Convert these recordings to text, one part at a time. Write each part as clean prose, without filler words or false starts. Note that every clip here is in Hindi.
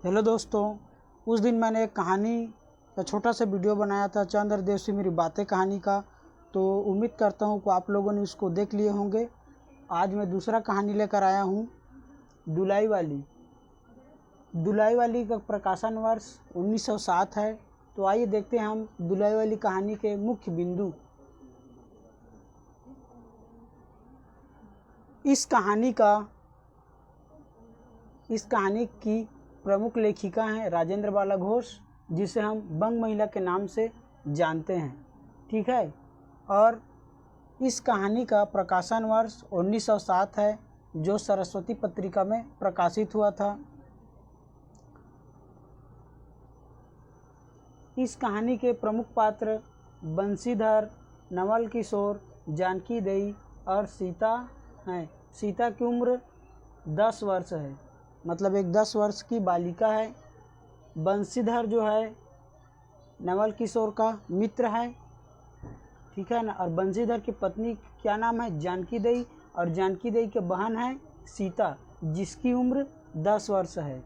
हेलो दोस्तों, उस दिन मैंने एक कहानी का छोटा सा वीडियो बनाया था चंद्रदेव से मेरी बातें कहानी का। तो उम्मीद करता हूँ कि आप लोगों ने उसको देख लिए होंगे। आज मैं दूसरा कहानी लेकर आया हूँ, दुलाई वाली। दुलाई वाली का प्रकाशन वर्ष 1907 है। तो आइए देखते हैं हम दुलाई वाली कहानी के मुख्य बिंदु। इस कहानी की प्रमुख लेखिका हैं राजेंद्र बाला घोष, जिसे हम बंग महिला के नाम से जानते हैं। ठीक है। और इस कहानी का प्रकाशन वर्ष 1907 है, जो सरस्वती पत्रिका में प्रकाशित हुआ था। इस कहानी के प्रमुख पात्र बंशीधर, नवल किशोर, जानकी देई और सीता हैं। सीता की उम्र 10 वर्ष है, मतलब एक 10 वर्ष की बालिका है। बंशीधर जो है नवल किशोर का मित्र है, ठीक है ना। और बंशीधर की पत्नी क्या नाम है? जानकी देई। और जानकी देई के बहन है सीता, जिसकी उम्र 10 वर्ष है।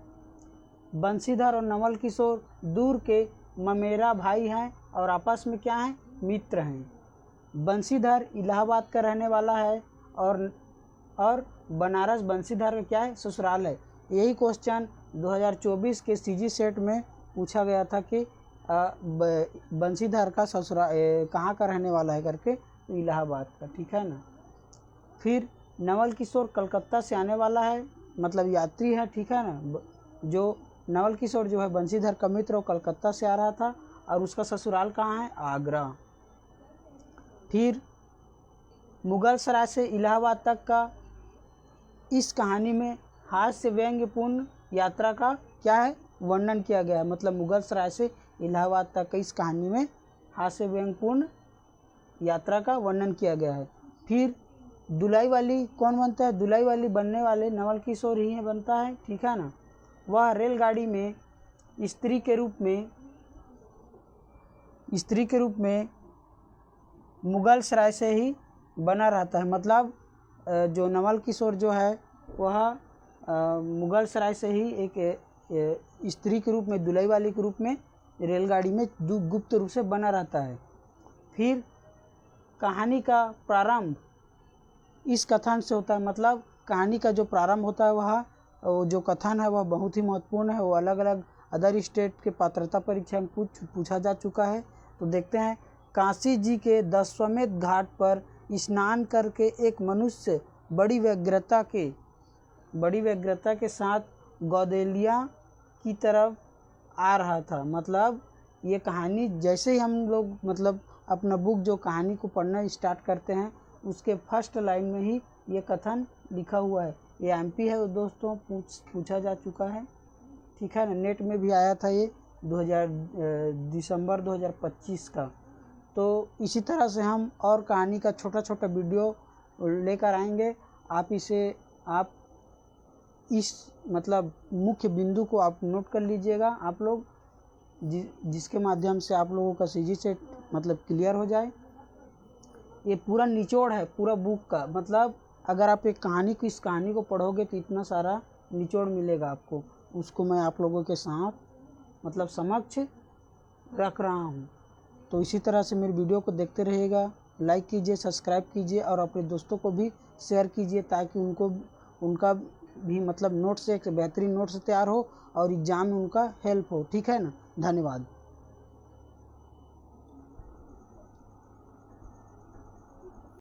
बंशीधर और नवल किशोर दूर के ममेरा भाई हैं और आपस में क्या हैं? मित्र हैं। बंशीधर इलाहाबाद का रहने वाला है और बनारस बंशीधर का क्या है? ससुराल है। यही क्वेश्चन 2024 के सीजी सेट में पूछा गया था कि बंशीधर का ससुराल कहाँ का रहने वाला है करके, तो इलाहाबाद का, ठीक है ना। फिर नवल किशोर कलकत्ता से आने वाला है, मतलब यात्री है, ठीक है ना। जो नवल किशोर जो है बंशीधर का मित्र, वो कलकत्ता से आ रहा था और उसका ससुराल कहाँ है? आगरा। फिर मुगल सराय से इलाहाबाद तक का इस कहानी में हास्य व्यंग्यपूर्ण यात्रा का क्या है? वर्णन किया गया है। मतलब मुगल सराय से इलाहाबाद तक का इस कहानी में हास्य व्यंग्यपूर्ण यात्रा का वर्णन किया गया है। फिर दुलाई वाली कौन बनता है? दुलाई वाली बनने वाले नवल किशोर ही बनता है, ठीक है ना। वह रेलगाड़ी में स्त्री के रूप में मुगल सराय से ही बना रहता है। मतलब जो नवल किशोर जो है वह मुगल सराय से ही एक स्त्री के रूप में, दुलाई वाली के रूप में रेलगाड़ी में गुप्त रूप से बना रहता है। फिर कहानी का प्रारंभ इस कथन से होता है। मतलब कहानी का जो प्रारंभ होता है वह जो कथन है वह बहुत ही महत्वपूर्ण है। वो अलग अलग अदर स्टेट के पात्रता परीक्षा में पूछा जा चुका है। तो देखते हैं। काशी जी के दशाश्वमेध घाट पर स्नान करके एक मनुष्य बड़ी व्यग्रता के साथ गौदेलिया की तरफ आ रहा था। मतलब ये कहानी जैसे ही हम लोग मतलब अपना बुक जो कहानी को पढ़ना स्टार्ट करते हैं, उसके फर्स्ट लाइन में ही ये कथन लिखा हुआ है। ये एमपी है दोस्तों, पूछा जा चुका है, ठीक है ना। नेट में भी आया था ये दिसंबर 2025 का। तो इसी तरह से हम और कहानी का छोटा छोटा वीडियो लेकर आएंगे। आप इस मतलब मुख्य बिंदु को आप नोट कर लीजिएगा, आप लोग, जिसके माध्यम से आप लोगों का सीजी से मतलब क्लियर हो जाए। ये पूरा निचोड़ है पूरा बुक का। मतलब अगर आप इस कहानी को पढ़ोगे तो इतना सारा निचोड़ मिलेगा आपको। उसको मैं आप लोगों के साथ मतलब समक्ष रख रहा हूँ। तो इसी तरह से मेरी वीडियो को देखते रहिएगा, लाइक कीजिए, सब्सक्राइब कीजिए और अपने दोस्तों को भी शेयर कीजिए, ताकि उनका भी मतलब नोट्स एक बेहतरीन नोट्स तैयार हो और एग्ज़ाम में उनका हेल्प हो, ठीक है ना। धन्यवाद।